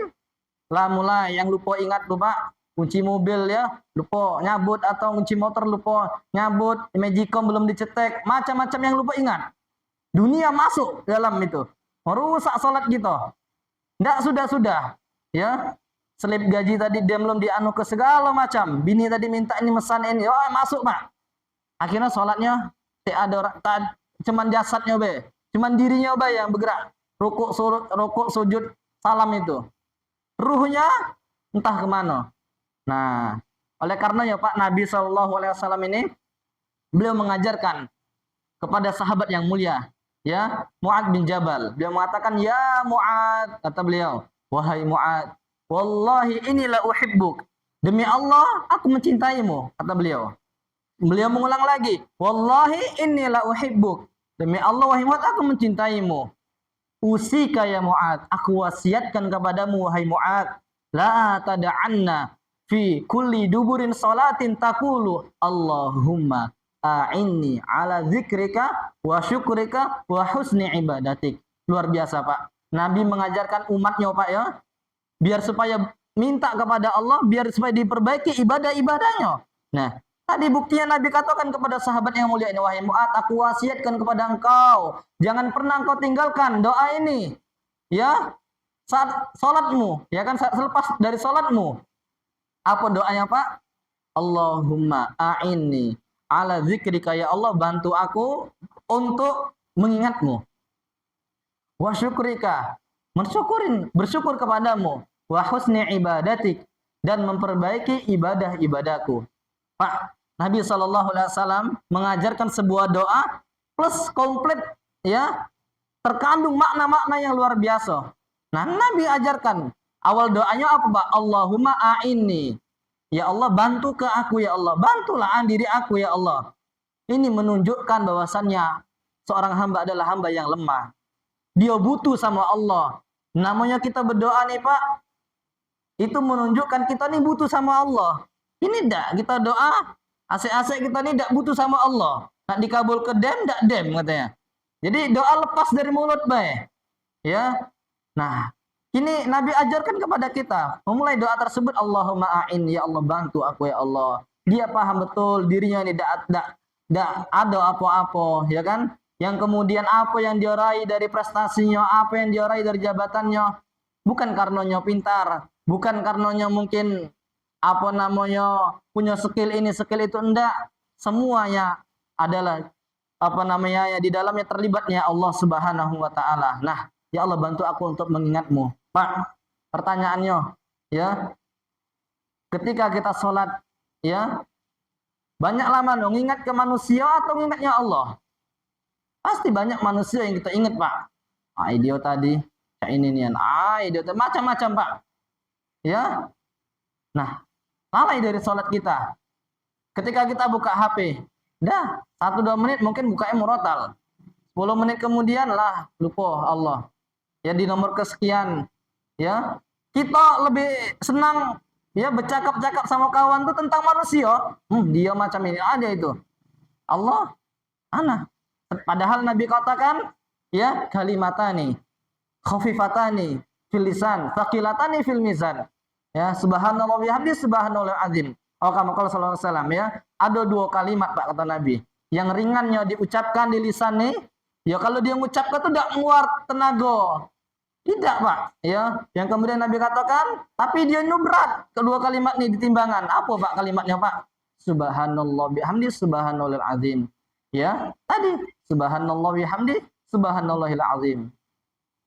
Lah mulai yang lupa ingat tuh Pak. Kunci mobil ya, lupa nyabut, atau kunci motor lupa nyabut, magicom belum dicetek, macam-macam yang lupa ingat. Dunia masuk dalam itu, merusak sholat kita. Tidak sudah, ya. Selip gaji tadi dia belum dianu ke segala macam. Bini tadi minta ini mesan ini, oh masuk Pak. Akhirnya sholatnya cuman jasadnya be, cuman dirinya be yang bergerak. Rukuk, sujud, salam itu. Ruhnya entah kemana. Nah, oleh karenanya Pak Nabi SAW ini beliau mengajarkan kepada sahabat yang mulia, ya, Mu'ad bin Jabal. Beliau mengatakan, ya Mu'ad, kata beliau, wahai Mu'ad, wallahi inilah uhibbuk. Demi Allah, aku mencintaimu, kata beliau. Beliau mengulang lagi, wallahi inilah uhibbuk. Demi Allah, wahai Mu'ad, aku mencintaimu. Usika ya Mu'ad, aku wasiatkan kepadamu, wahai Mu'ad, la tada'anna fi kulli duburin salatin taqulu Allahumma a'inni ala zikrika wa syukrika wa husni ibadatik. Luar biasa Pak. Nabi mengajarkan umatnya Pak ya, biar supaya minta kepada Allah, biar supaya diperbaiki ibadah-ibadahnya. Nah, tadi buktinya Nabi katakan kepada sahabat yang mulia ini, wahai Mu'ad, aku wasiatkan kepada engkau, jangan pernah engkau tinggalkan doa ini, ya, saat sholatmu, ya kan, saat selepas dari sholatmu. Apa doanya Pak? Allahumma a'inni ala zikrika, ya Allah bantu aku untuk mengingatmu. Wa syukrika, bersyukur kepadamu. Wa husni ibadatik, dan memperbaiki ibadah-ibadahku. Pak, Nabi SAW mengajarkan sebuah doa plus komplit, ya, terkandung makna-makna yang luar biasa. Nah, Nabi ajarkan awal doanya apa Pak? Allahumma a'inni, ya Allah bantu ke aku ya Allah, bantulah diri aku ya Allah. Ini menunjukkan bahwasannya seorang hamba adalah hamba yang lemah. Dia butuh sama Allah. Namanya kita berdoa nih Pak, Itu menunjukkan kita nih butuh sama Allah. Ini ndak kita doa, asik-asik kita nih ndak butuh sama Allah. Nak dikabul ke dem, ndak dem katanya. Jadi doa lepas dari mulut baik. Ya. Nah, ini Nabi ajarkan kepada kita. Memulai doa tersebut, Allahumma a'in, ya Allah bantu aku ya Allah. Dia paham betul dirinya ini ndak ada apa-apa, ya kan? Yang kemudian apa yang dia raih dari prestasinya, apa yang dia raih dari jabatannya, bukan karenanya pintar, bukan karenanya mungkin apa namanya punya skill ini skill itu, enggak. Semuanya adalah apa namanya ya di dalamnya terlibatnya Allah Subhanahu wa taala. Nah, ya Allah bantu aku untuk mengingatmu. Pak, pertanyaannya ya, ketika kita sholat ya, banyak lama dong ingat ke manusia atau ingatnya Allah? Pasti banyak manusia yang kita ingat, Pak. Ah, idiot tadi, kayak ini nih, idiot macam-macam, Pak. Ya. Nah, lalai dari sholat kita. Ketika kita buka HP, dah 1-2 menit mungkin bukanya murotal. 10 menit kemudian lah lupa Allah. Ya di nomor kesekian. Ya, kita lebih senang ya bercakap-cakap sama kawan tuh tentang manusia. Dia macam ini aja itu. Allah, anak. Padahal Nabi katakan ya kalimatani khafifatani fil lisan, thaqilatani fil mizan. Ya, subhanallah bihamdi subhanallahil azim. Oh, kama qala sallallahu alaihi wasallam ya. Ada 2 kalimat Pak kata Nabi. Yang ringannya diucapkan di lisan nih, ya kalau dia mengucapkan itu tidak mengeluar tenaga. Tidak, Pak. Ya, yang kemudian Nabi katakan, tapi dia ini berat. Kedua kalimat ini di timbangan. Apa Pak kalimatnya, Pak? Subhanallah bihamdi subhanallahil azim. Ya, tadi subhanallah bihamdi subhanallahil azim.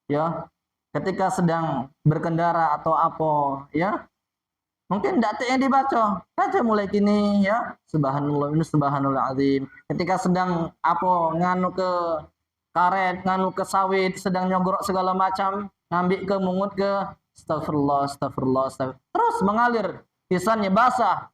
Ya, ketika sedang berkendara atau apa ya, mungkin data yang dibaca baca mulai kini ya, subhanallah ini subhanallah azim. Ketika sedang apa nganu ke karet, nganu ke sawit, sedang nyogorok segala macam, ngambil ke mungut ke astagfirullah astagfirullah astagfirullah, terus mengalir lisannya basah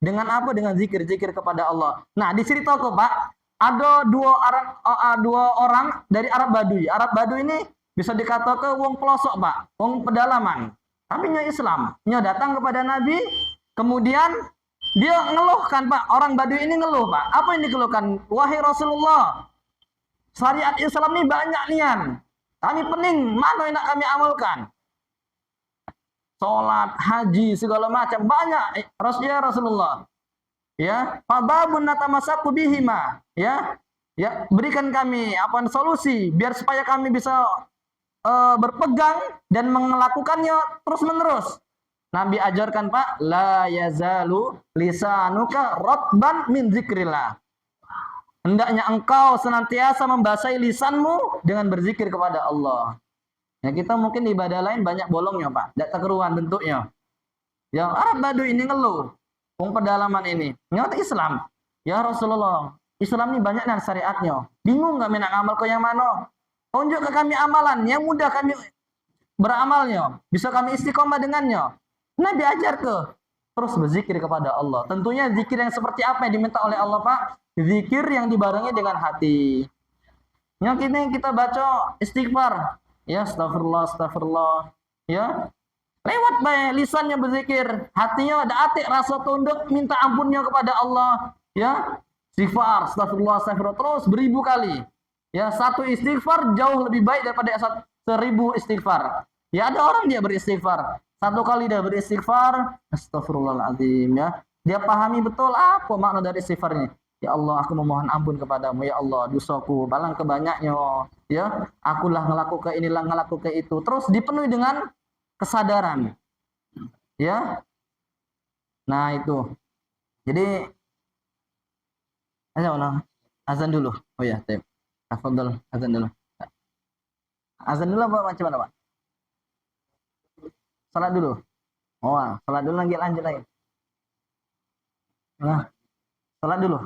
dengan apa, dengan zikir-zikir kepada Allah. Nah, dicerita kok Pak, ada dua orang dari Arab Baduy. Arab Baduy ini bisa dikatakan wong pelosok Pak, wong pedalaman. Tapi nya Islam, nya datang kepada Nabi, kemudian dia ngeluhkan Pak, orang Baduy ini ngeluh Pak. Apa yang dikeluhkan? Wahai Rasulullah, syariat Islam ini banyak nian. Kami pening, mana yang nak kami amalkan? Sholat, haji, segala macam banyak. Rasulullah. Ya, fababun natamasaku bihima. Ya, ya berikan kami apa solusi biar supaya kami bisa berpegang dan melakukannya terus menerus. Nabi ajarkan Pak, la yazalu lisanuka rotban min zikrillah. Hendaknya engkau senantiasa membasahi lisanmu dengan berzikir kepada Allah. Ya kita mungkin ibadah lain banyak bolongnya Pak, tidak keruan bentuknya. Yang Arab Baduy ini ngeluh, wong pedalaman ini, nyata Islam. Ya Rasulullah, Islam ini banyak dan syariatnya. Bingung nggak menak amal ke yang mana? Tunjuk ke kami amalan yang mudah kami beramalnya, bisa kami istiqomah dengannya. Nabi ajar ke terus berzikir kepada Allah. Tentunya zikir yang seperti apa yang diminta oleh Allah Pak? Zikir yang dibarengi dengan hati. Yang kita baca istighfar, ya astagfirullah astagfirullah, ya lewat baik lisannya berzikir, hatinya ada atik rasa tunduk minta ampunnya kepada Allah, ya istighfar astagfirullah astagfirullah terus beribu kali. Ya, satu istighfar jauh lebih baik daripada 1000 istighfar. Ya ada orang dia beristighfar, 1 kali dia beristighfar, astagfirullahaladzim ya. Dia pahami betul apa makna dari istighfarnya. Ya Allah, aku memohon ampun kepadamu ya Allah, dosaku balang kebanyaknya. Ya, akulah ngelakukan inilah ngelakukan itu. Terus dipenuhi dengan kesadaran. Ya. Nah, itu. Jadi azan dulu. Oh ya, Tep. Tafadhol, azan dulu. Azan dulu apa macam mana, Pak? Salat dulu. Oh, salat dulu lanjut lagi. Nah, salat dulu.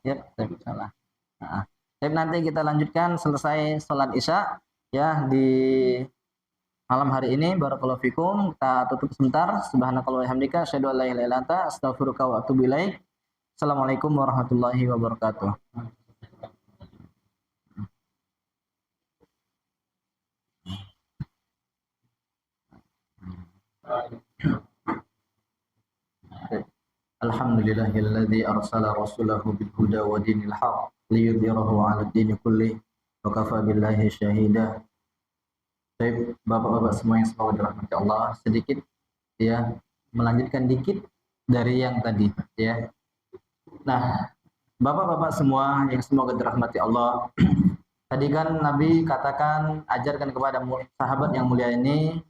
Ya, salah. Nah, nanti kita lanjutkan selesai salat Isya ya di malam hari ini. Barakallahu fikum. Kita tutup sebentar. Subhanakallah wa bihamdika asyhadu an la ilaha illa anta astaghfiruka wa atubu ilaik. Assalamualaikum warahmatullahi wabarakatuh. Alhamdulillahilladzi arsala rasulahu bil huda wa dinil haq liyudhhirahu 'ala ad-din kullih wa kafa billahi syahida. Baik, Bapak-bapak semua yang semoga dirahmati Allah, sedikit ya melanjutkan dikit dari yang tadi ya. Nah, Bapak-bapak semua yang semoga dirahmati Allah, tadi kan Nabi katakan ajarkan kepada sahabat yang mulia ini,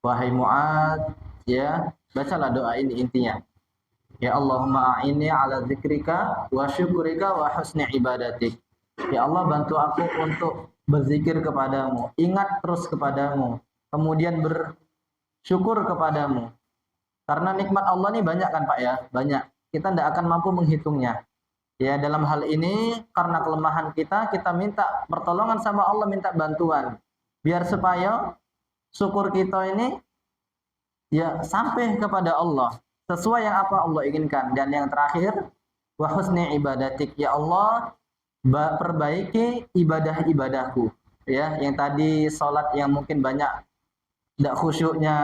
wahai Mu'adz, ya, bacalah doa ini intinya. Ya Allahumma a'inni ala dzikrika wa syukrika wa husni ibadatik. Ya Allah, bantu aku untuk berzikir kepadamu, ingat terus kepadamu, kemudian bersyukur kepadamu. Karena nikmat Allah ini banyak kan Pak ya, banyak. Kita tidak akan mampu menghitungnya. Ya, dalam hal ini karena kelemahan kita minta pertolongan sama Allah, minta bantuan. Biar supaya syukur kita ini ya sampai kepada Allah, sesuai yang apa Allah inginkan. Dan yang terakhir, wa husni ibadatik, ya Allah, perbaiki ibadah-ibadahku. Ya, yang tadi salat yang mungkin banyak tidak khusyuknya,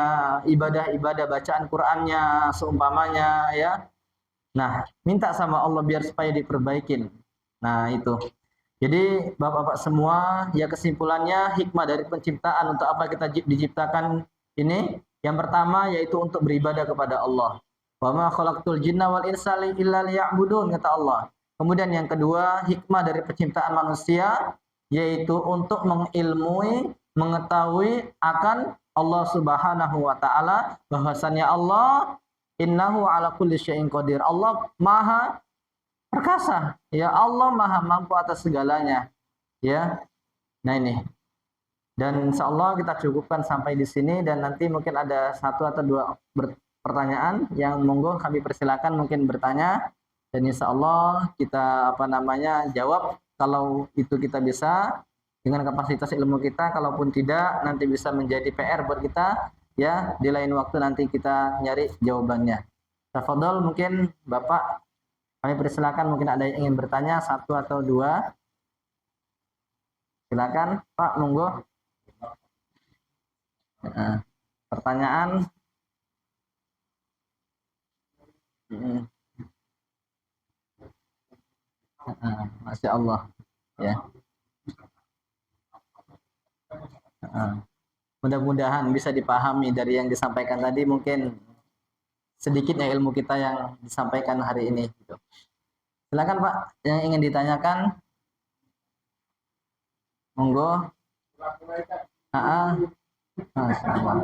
ibadah-ibadah bacaan Qur'annya seumpamanya ya. Nah, minta sama Allah biar supaya diperbaikin. Nah, itu. Jadi, Bapak-bapak semua, ya kesimpulannya hikmah dari penciptaan untuk apa kita diciptakan ini, yang pertama yaitu untuk beribadah kepada Allah. Wa ma khalaqtul jinna wal insa illa liya'budun, kata Allah. Kemudian yang kedua, hikmah dari penciptaan manusia yaitu untuk mengilmui, mengetahui akan Allah Subhanahu wa taala, bahwasannya Allah innahu ala kulli syai'in qadir. Allah Maha perkasa. Ya, Allah Maha mampu atas segalanya. Ya. Nah, ini. Dan insyaallah kita cukupkan sampai di sini, dan nanti mungkin ada satu atau dua pertanyaan yang monggo kami persilakan mungkin bertanya, dan insyaallah kita jawab kalau itu kita bisa dengan kapasitas ilmu kita. Kalaupun tidak, nanti bisa menjadi PR buat kita ya, di lain waktu nanti kita nyari jawabannya. Tafadhol, mungkin Bapak kami persilakan, mungkin ada yang ingin bertanya satu atau dua. Silakan Pak, monggo. Pertanyaan. Masya Allah ya. Mudah-mudahan bisa dipahami dari yang disampaikan tadi, mungkin sedikitnya ilmu kita yang disampaikan hari ini gitu. Silakan Pak, yang ingin ditanyakan monggo. Masya Allah.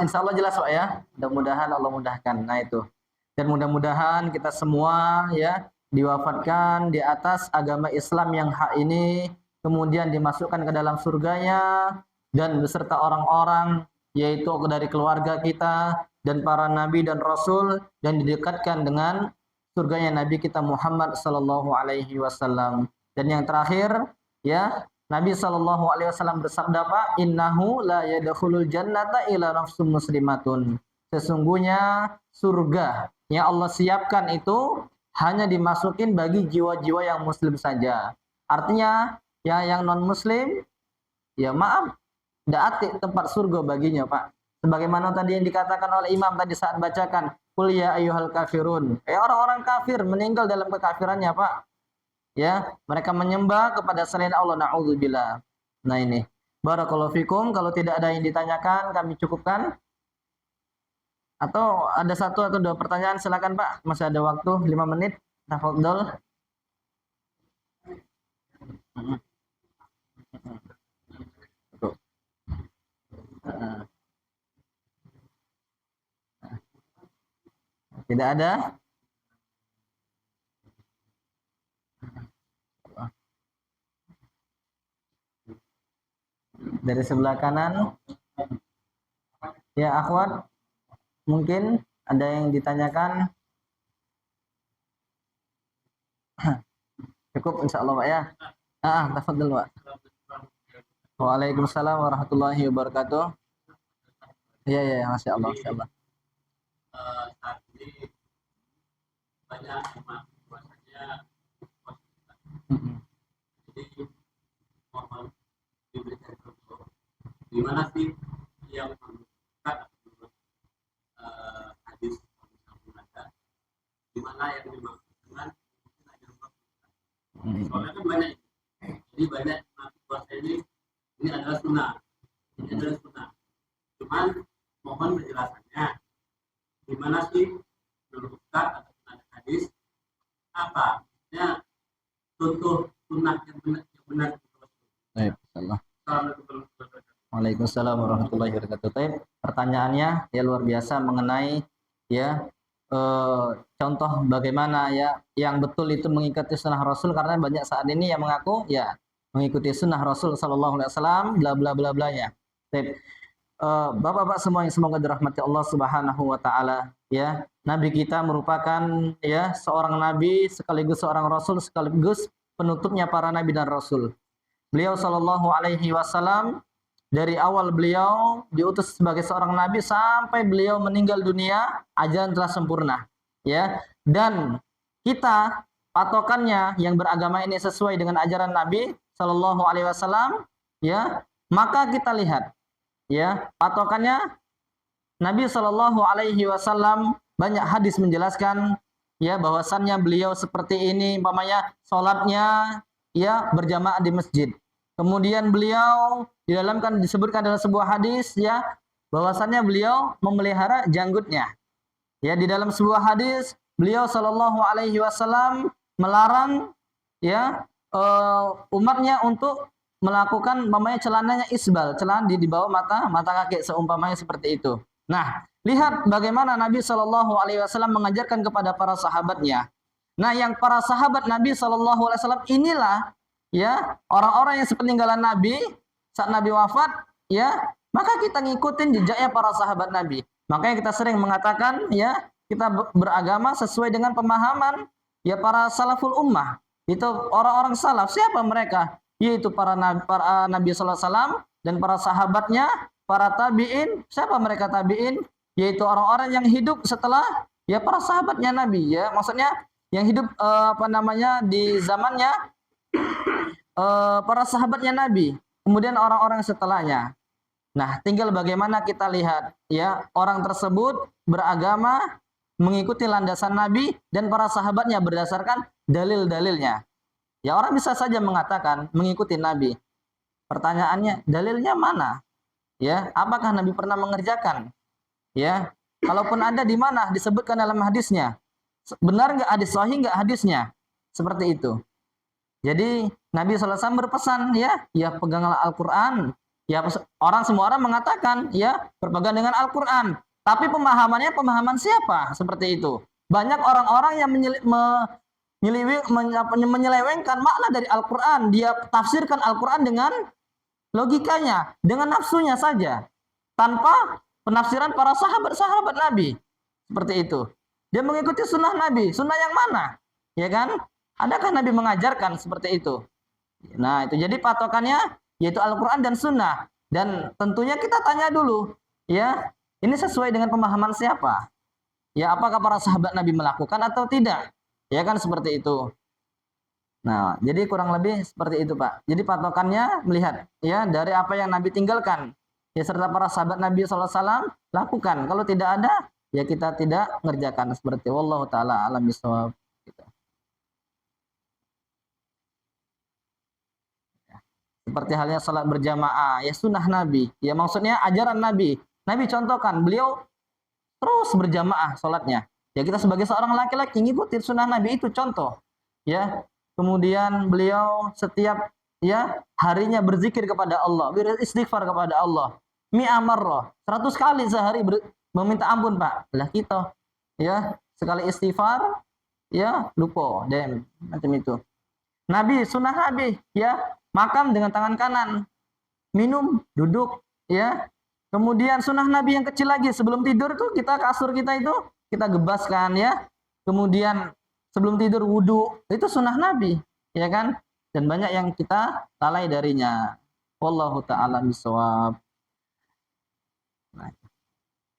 Insya Allah jelas Pak ya. Mudah-mudahan Allah mudahkan. Nah itu. Dan mudah-mudahan kita semua ya diwafatkan di atas agama Islam yang hak ini, kemudian dimasukkan ke dalam surganya, dan beserta orang-orang yaitu dari keluarga kita dan para nabi dan rasul, dan didekatkan dengan surganya Nabi kita Muhammad sallallahu alaihi wasallam. Dan yang terakhir ya, Nabi sallallahu alaihi wasallam bersabda, Pak, innahu la yadkhulul jannata illa nafsum muslimatun. Sesungguhnya surga yang Allah siapkan itu hanya dimasukin bagi jiwa-jiwa yang muslim saja. Artinya ya yang non muslim ya maaf, tidak ada tempat surga baginya Pak. Sebagaimana tadi yang dikatakan oleh imam tadi saat bacakan, qul ya ayyuhal kafirun. Orang-orang kafir meninggal dalam kekafirannya Pak. Ya, mereka menyembah kepada selain Allah, naudzubillah. Nah ini. Barakallahu fikum. Kalau tidak ada yang ditanyakan, kami cukupkan. Atau ada satu atau dua pertanyaan, silakan Pak. Masih ada waktu 5 menit. Tafadhol. Tidak ada? Dari sebelah kanan. Ya, akhwat. Mungkin ada yang ditanyakan. Cukup insyaallah Pak ya. Tafadhol Pak. Waalaikumsalam warahmatullahi wabarakatuh. Iya, Masya Allah, Masya Allah. Saat ini banyak bahwasanya jadi mohon diberikan contoh gimana sih yang Soalnya kan banyak, jadi banyak nabi puasa ini adalah sunnah, ini adalah sunnah. Cuman mohon penjelasannya, gimana sih menurut Ustaz atau ada hadis apa ya contoh sunnah yang benar. Baik, insyaallah. Waalaikumsalam warahmatullahi wabarakatuh. Pertanyaannya ya luar biasa mengenai ya contoh bagaimana ya yang betul itu mengikuti sunnah Rasul, karena banyak saat ini yang mengaku ya mengikuti sunnah Rasul Sallallahu Alaihi Wasallam bla bla bla blanya. Bapak-bapak semua yang semoga dirahmati Allah Subhanahu Wa Taala, ya Nabi kita merupakan ya seorang nabi sekaligus seorang rasul sekaligus penutupnya para nabi dan rasul. Beliau Sallallahu Alaihi Wasallam dari awal beliau diutus sebagai seorang nabi sampai beliau meninggal dunia, ajaran telah sempurna. Ya, dan kita patokannya yang beragama ini sesuai dengan ajaran Nabi Sallallahu Alaihi Wasallam, ya maka kita lihat, ya patokannya Nabi Sallallahu Alaihi Wasallam banyak hadis menjelaskan ya bahwasannya beliau seperti ini, umpamanya sholatnya ya berjamaah di masjid. Kemudian beliau di dalam kan disebutkan dalam sebuah hadis ya bahwasannya beliau memelihara janggutnya. Ya di dalam sebuah hadis beliau Shallallahu Alaihi Wasallam melarang ya umatnya untuk melakukan umpamanya celananya isbal, celana di bawah mata kaki seumpamanya seperti itu. Nah, lihat bagaimana Nabi Shallallahu Alaihi Wasallam mengajarkan kepada para sahabatnya. Nah, yang para sahabat Nabi Shallallahu Alaihi Wasallam inilah ya orang-orang yang sepeninggalan Nabi saat Nabi wafat, ya maka kita ngikutin jejaknya para sahabat Nabi. Makanya kita sering mengatakan ya kita beragama sesuai dengan pemahaman ya para salaful ummah. Itu orang-orang salaf. Siapa mereka? Yaitu para Nabi Sallallahu Alaihi Wasallam dan para sahabatnya, para tabiin. Siapa mereka tabiin? Yaitu orang-orang yang hidup setelah ya para sahabatnya Nabi, ya maksudnya yang hidup di zamannya para sahabatnya Nabi, kemudian orang-orang setelahnya. Nah, tinggal bagaimana kita lihat ya orang tersebut beragama mengikuti landasan Nabi dan para sahabatnya berdasarkan dalil-dalilnya. Ya orang bisa saja mengatakan mengikuti Nabi. Pertanyaannya, dalilnya mana? Ya, apakah Nabi pernah mengerjakan? Ya, kalaupun ada di mana disebutkan dalam hadisnya? Benar nggak hadis sahih nggak hadisnya? Seperti itu. Jadi Nabi SAW berpesan ya peganglah Al-Quran. Ya semua orang mengatakan ya berpegang dengan Al-Quran. Tapi pemahamannya pemahaman siapa? Seperti itu. Banyak orang-orang yang menyelewengkan makna dari Al-Quran. Dia tafsirkan Al-Quran dengan logikanya, dengan nafsunya saja, tanpa penafsiran para sahabat-sahabat Nabi. Seperti itu. Dia mengikuti sunnah Nabi. Sunnah yang mana? Ya kan? Adakah Nabi mengajarkan seperti itu? Nah, itu jadi patokannya yaitu Al-Quran dan Sunnah. Dan tentunya kita tanya dulu, ya, ini sesuai dengan pemahaman siapa? Ya, apakah para sahabat Nabi melakukan atau tidak? Ya kan seperti itu. Nah, jadi kurang lebih seperti itu, Pak. Jadi patokannya melihat ya dari apa yang Nabi tinggalkan. Ya serta para sahabat Nabi SAW lakukan. Kalau tidak ada, ya kita tidak mengerjakan seperti wallahu taala alam bisawab. Seperti halnya salat berjamaah, ya sunnah Nabi. Ya maksudnya ajaran Nabi. Nabi contohkan, beliau terus berjamaah salatnya. Ya kita sebagai seorang laki-laki ngikutin sunnah Nabi itu contoh. Ya. Kemudian beliau setiap ya harinya berzikir kepada Allah, beristighfar kepada Allah. Mi'amarrah, 100 kali sehari meminta ampun, Pak. Lah kita ya sekali istighfar ya lupa dan macam itu. Nabi sunnah Nabi ya makan dengan tangan kanan, minum, duduk, ya. Kemudian sunnah Nabi yang kecil lagi sebelum tidur tuh kita kasur kita itu kita gebaskan ya. Kemudian sebelum tidur wudu itu sunnah Nabi, ya kan? Dan banyak yang kita lalai darinya. Wallahu taala bisawab. Nah,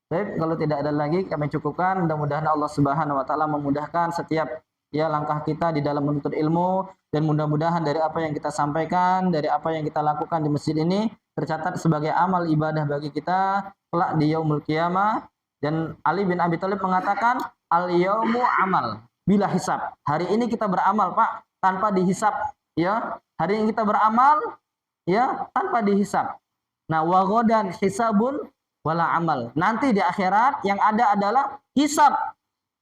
baik, kalau tidak ada lagi kami cukupkan. Mudah-mudahan Allah Subhanahu wa taala memudahkan setiap ya langkah kita di dalam menuntut ilmu, dan mudah-mudahan dari apa yang kita sampaikan, dari apa yang kita lakukan di masjid ini tercatat sebagai amal ibadah bagi kita kelak di yaumul qiyamah. Dan Ali bin Abi Thalib mengatakan al yaumu amal bila hisab. Hari ini kita beramal, Pak, tanpa dihisap, ya. Hari ini kita beramal, ya, tanpa dihisap. Nah, wa ghadan hisabun wala amal. Nanti di akhirat yang ada adalah hisab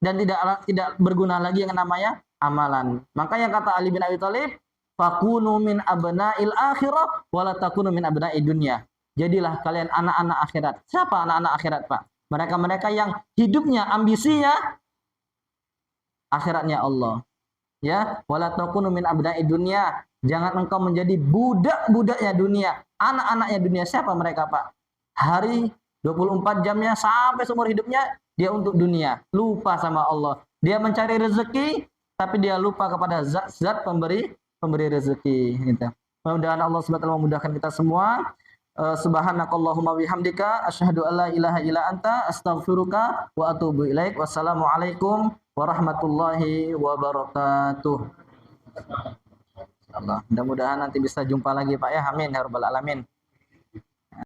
dan tidak berguna lagi yang namanya amalan. Makanya kata Ali bin Abi Thalib, fakunu min abna'il akhirah wala takunu min abna'id dunya. Jadilah kalian anak-anak akhirat. Siapa anak-anak akhirat, Pak? Mereka-mereka yang hidupnya, ambisinya akhiratnya Allah. Ya, wala takunu min abna'id dunya. Jangan engkau menjadi budak-budaknya dunia, anak-anaknya dunia. Siapa mereka, Pak? Hari 24 jamnya sampai seumur hidupnya dia untuk dunia, lupa sama Allah. Dia mencari rezeki tapi dia lupa kepada zat pemberi rezeki, gitu. Mudah-mudahan Allah Subhanahu wa taala memudahkan kita semua. Subhanakallahumma bihamdika asyhadu an la ilaha illa anta astaghfiruka wa atubu ilaik. Wassalamualaikum warahmatullahi wabarakatuh. Allah. Mudah-mudahan nanti bisa jumpa lagi Pak ya. Amin ya rabbal alamin.